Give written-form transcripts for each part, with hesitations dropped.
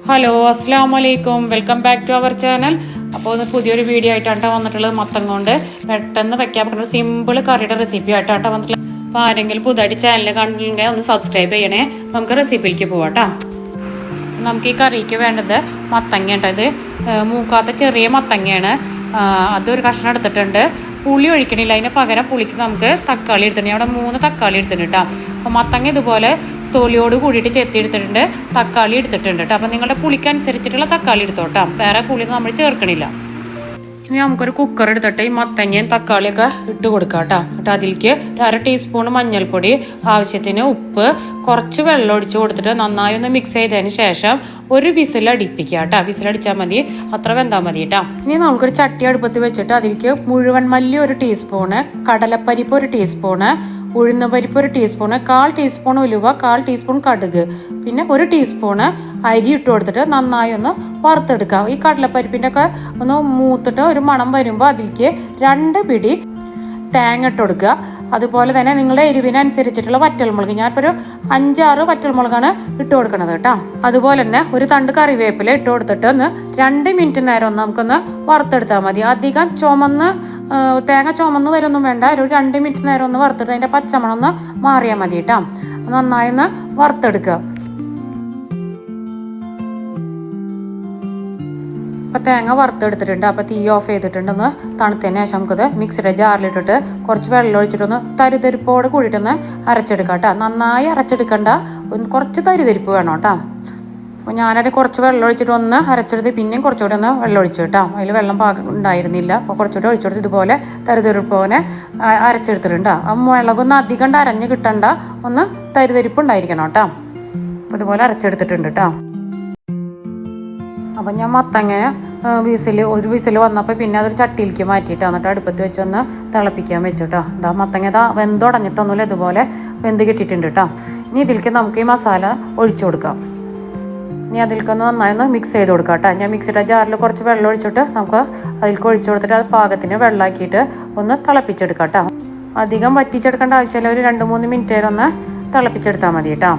Hello അസ്സലാമലൈക്കും, welcome back to our channel. അപ്പോൾ ഒന്ന് പുതിയൊരു വീഡിയോ ആയിട്ടാണ് വന്നിട്ടുള്ളത്. മത്തം കൊണ്ട് പെട്ടെന്ന് വെക്കാൻ പറ്റുന്ന സിമ്പിൾ കറിയുടെ റെസിപ്പി ആയിട്ടാണ് വന്നിട്ടുള്ളത്. അപ്പോൾ ആരെങ്കിലും പുതുതായിട്ട് ചാനൽ കണ്ടിട്ടുണ്ടെങ്കിൽ ഒന്ന് സബ്സ്ക്രൈബ് ചെയ്യണേ. നമുക്ക് റെസിപ്പിയിലേക്ക് പോവാട്ടോ. നമുക്ക് ഈ കറിക്ക് വേണ്ടത് മത്തങ്ങ ഉണ്ട്. മൂക്കാത്ത ചെറിയ മത്തങ്ങയാണ്. അതൊരു കഷ്ണം എടുത്തിട്ടുണ്ട്. പുളി ഒഴിക്കണില്ല, അതിന് പകരം പുളിക്ക് നമുക്ക് തക്കാളി എടുത്തിട്ടുണ്ട്. അവിടെ 3 തക്കാളി എടുത്തിട്ടുണ്ട് കേട്ടോ. അപ്പോൾ മത്തങ്ങ ഇതുപോലെ തൊലിയോട് കൂടിയിട്ട് ചെത്തി എടുത്തിട്ടുണ്ട്. തക്കാളി എടുത്തിട്ടുണ്ട് കേട്ടോ. അപ്പം നിങ്ങളുടെ പുളിക്കനുസരിച്ചിട്ടുള്ള തക്കാളി എടുത്തോട്ടോ. വേറെ പുളി നമ്മൾ ചേർക്കണില്ല. ഇനി നമുക്കൊരു കുക്കർ എടുത്തിട്ട് ഈ മത്തങ്ങയും തക്കാളിയൊക്കെ ഇട്ട് കൊടുക്കാം കേട്ടോ. എന്നിട്ട് അതിലേക്ക് 1/2 ടീസ്പൂൺ മഞ്ഞൾപ്പൊടി, ആവശ്യത്തിന് ഉപ്പ്, കുറച്ച് വെള്ളം ഒഴിച്ച് കൊടുത്തിട്ട് നന്നായി ഒന്ന് മിക്സ് ചെയ്തതിന് ശേഷം ഒരു വിസിൽ അടിപ്പിക്കുക കേട്ടോ. വിസിലടിച്ചാൽ മതി, അത്ര വെന്താൽ മതി കേട്ടോ. ഇനി നമുക്കൊരു ചട്ടി അടുപ്പത്ത് വെച്ചിട്ട് അതിലേക്ക് മുഴുവൻ മല്ലി 1 ടീസ്പൂണ്, കടലപ്പരിപ്പ് 1 ടീസ്പൂണ്, ഉഴുന്ന് പരിപ്പ് 1 ടീസ്പൂണ്, 1/4 ടീസ്പൂൺ ഉലുവ, 1/4 ടീസ്പൂൺ കടുക്, പിന്നെ 1 ടീസ്പൂണ് അരി ഇട്ട് കൊടുത്തിട്ട് നന്നായി ഒന്ന് വറുത്തെടുക്കാം. ഈ കടലപ്പരിപ്പിൻ്റെ ഒക്കെ ഒന്ന് മൂത്തിട്ട് ഒരു മണം വരുമ്പോൾ അതിലേക്ക് 2 പിടി തേങ്ങ ഇട്ട് കൊടുക്കുക. അതുപോലെ തന്നെ നിങ്ങളുടെ എരിവിനനുസരിച്ചിട്ടുള്ള വറ്റൽമുളക്, ഞാനിപ്പോൾ ഒരു 5-6 വറ്റൽമുളകാണ് ഇട്ട് കൊടുക്കണത് കേട്ടോ. അതുപോലെ തന്നെ ഒരു തണ്ട് കറിവേപ്പില ഇട്ട് കൊടുത്തിട്ട് ഒന്ന് 2 മിനിറ്റ് നേരം ഒന്ന് നമുക്കൊന്ന് വറുത്തെടുത്താൽ മതി. അധികം തേങ്ങ ചുമന്ന് വരുമൊന്നും വേണ്ട. ഒരു 2 മിനിറ്റ് നേരം ഒന്ന് വറുത്തിട്ട് അതിൻ്റെ പച്ചമണം ഒന്ന് മാറിയാൽ മതി കേട്ടോ. നന്നായി ഒന്ന് വറുത്തെടുക്കുക. അപ്പോൾ തേങ്ങ വറുത്തെടുത്തിട്ടുണ്ട്. അപ്പോൾ തീ ഓഫ് ചെയ്തിട്ടുണ്ടെന്ന് തണുത്തതിന് ശേഷം നമുക്കത് മിക്സിയുടെ ജാറിലിട്ടിട്ട് കുറച്ച് വെള്ളം ഒഴിച്ചിട്ടൊന്ന് തരിതരിപ്പോടെ കൂടിയിട്ടൊന്ന് അരച്ചെടുക്കാം കേട്ടോ. നന്നായി അരച്ചെടുക്കണ്ട, കുറച്ച് തരിതരിപ്പ് വേണം കേട്ടോ. അപ്പോൾ ഞാനത് കുറച്ച് വെള്ളം ഒഴിച്ചിട്ട് ഒന്ന് അരച്ചെടുത്ത് പിന്നെയും കുറച്ചുകൂടി ഒന്ന് വെള്ളം ഒഴിച്ചു കേട്ടോ. അതിൽ വെള്ളം ഉണ്ടായിരുന്നില്ല. അപ്പോൾ കുറച്ചുകൂടി ഒഴിച്ചെടുത്ത് ഇതുപോലെ തരിതരിപ്പോനെ അരച്ചെടുത്തിട്ടുണ്ട്. ആ മുളകൊന്നും അധികം അരഞ്ഞ് കിട്ടണ്ട, ഒന്ന് തരിതരിപ്പ് ഉണ്ടായിരിക്കണം കേട്ടോ. അപ്പോൾ ഇതുപോലെ അരച്ചെടുത്തിട്ടുണ്ട് കേട്ടോ. അപ്പം ഞാൻ മത്തങ്ങ ഒരു വിസിൽ വന്നപ്പോൾ പിന്നെ അതൊരു ചട്ടിയിലേക്ക് മാറ്റിയിട്ട് എന്നിട്ട് അടുപ്പത്ത് വെച്ചൊന്ന് തിളപ്പിക്കാൻ വെച്ചു കേട്ടോ. ഇതാ മത്തങ്ങ വെന്തുടഞ്ഞിട്ടൊന്നുമില്ല, ഇതുപോലെ വെന്ത് കിട്ടിയിട്ടുണ്ട് കേട്ടോ. ഇനി ഇതിലേക്ക് നമുക്ക് ഈ മസാല ഒഴിച്ചു കൊടുക്കാം. ഇനി അതിലേക്കൊന്ന് നന്നായി ഒന്ന് മിക്സ് ചെയ്ത് കൊടുക്കാം കേട്ടോ. ഞാൻ മിക്സിയുടെ ജാറിൽ കുറച്ച് വെള്ളം ഒഴിച്ചിട്ട് നമുക്ക് അതിലേക്ക് ഒഴിച്ചു കൊടുത്തിട്ട് അത് പാകത്തിന് വെള്ളമാക്കിയിട്ട് ഒന്ന് തിളപ്പിച്ചെടുക്കാം കേട്ടോ. അധികം വറ്റിച്ചെടുക്കേണ്ട ആവശ്യമില്ല, ഒരു 2-3 മിനിറ്റ് നേരം ഒന്ന് തിളപ്പിച്ചെടുത്താൽ മതി കേട്ടോ.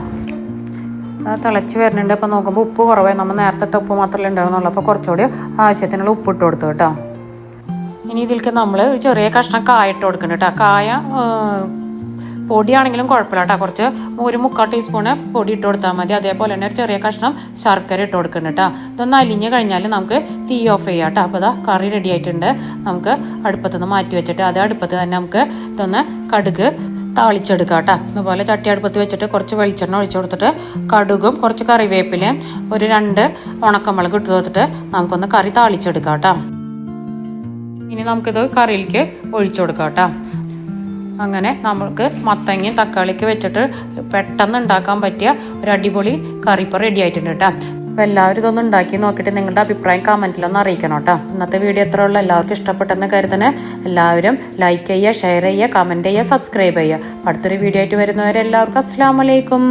തിളച്ച് വരുന്നുണ്ട്. അപ്പോൾ നോക്കുമ്പോൾ ഉപ്പ് കുറവായി, നമ്മൾ നേരത്തെ ഇട്ട ഉപ്പ് മാത്രമല്ലേ ഉണ്ടാകുന്നുള്ളൂ. അപ്പോൾ കുറച്ചുകൂടി ആവശ്യത്തിനുള്ള ഉപ്പ് ഇട്ട് കൊടുത്തു കേട്ടോ. ഇനി ഇതിലേക്ക് നമ്മൾ ഒരു ചെറിയ കഷ്ണം കായ ഇട്ട് കൊടുക്കുന്നുണ്ട് കേട്ടോ. കായ പൊടിയാണെങ്കിലും കുഴപ്പമില്ല കേട്ടോ. കുറച്ച് ഒരു 3/4 ടീസ്പൂണ് പൊടി ഇട്ട് കൊടുത്താൽ മതി. അതേപോലെ തന്നെ ഒരു ചെറിയ കഷ്ണം ശർക്കര ഇട്ട് കൊടുക്കുന്നുണ്ട് കേട്ടോ. ഇതൊന്ന് അലിഞ്ഞ് കഴിഞ്ഞാൽ നമുക്ക് തീ ഓഫ് ചെയ്യാം കേട്ടോ. അപ്പോൾ ഇതാ കറി റെഡി ആയിട്ടുണ്ട്. നമുക്ക് അടുപ്പത്തുനിന്ന് മാറ്റി വെച്ചിട്ട് അതേ അടുപ്പത്ത് തന്നെ നമുക്ക് ഇതൊന്ന് കടുക് താളിച്ചെടുക്കാം കേട്ടോ. അതുപോലെ ചട്ടി അടുപ്പത്ത് വെച്ചിട്ട് കുറച്ച് വെളിച്ചെണ്ണ ഒഴിച്ചു കൊടുത്തിട്ട് കടുകും കുറച്ച് കറിവേപ്പിലയും ഒരു 2 ഉണക്കമുളക് ഇട്ട് കൊടുത്തിട്ട് നമുക്കൊന്ന് കറി താളിച്ചെടുക്കാം കേട്ടോ. ഇനി നമുക്കിത് കറിയിലേക്ക് ഒഴിച്ചു കൊടുക്കാം കേട്ടോ. അങ്ങനെ നമുക്ക് മത്തങ്ങയും തക്കാളിക്ക് വെച്ചിട്ട് പെട്ടെന്ന് ഉണ്ടാക്കാൻ പറ്റിയ ഒരു അടിപൊളി കറി ഇപ്പോൾ റെഡി ആയിട്ടുണ്ട് കേട്ടോ. അപ്പോൾ എല്ലാവരും ഇതൊന്ന് ഉണ്ടാക്കി നോക്കിയിട്ട് നിങ്ങളുടെ അഭിപ്രായം കമൻറ്റിലൊന്ന് അറിയിക്കണം കേട്ടോ. ഇന്നത്തെ വീഡിയോ എത്ര ഉള്ള എല്ലാവർക്കും ഇഷ്ടപ്പെട്ടെന്ന് കരുതണേ. എല്ലാവരും ലൈക്ക് ചെയ്യുക, ഷെയർ ചെയ്യുക, കമൻറ്റ് ചെയ്യുക, സബ്സ്ക്രൈബ് ചെയ്യുക. അടുത്തൊരു വീഡിയോ ആയിട്ട് വരുന്നവരെ എല്ലാവർക്കും അസ്സലാമു അലൈക്കും.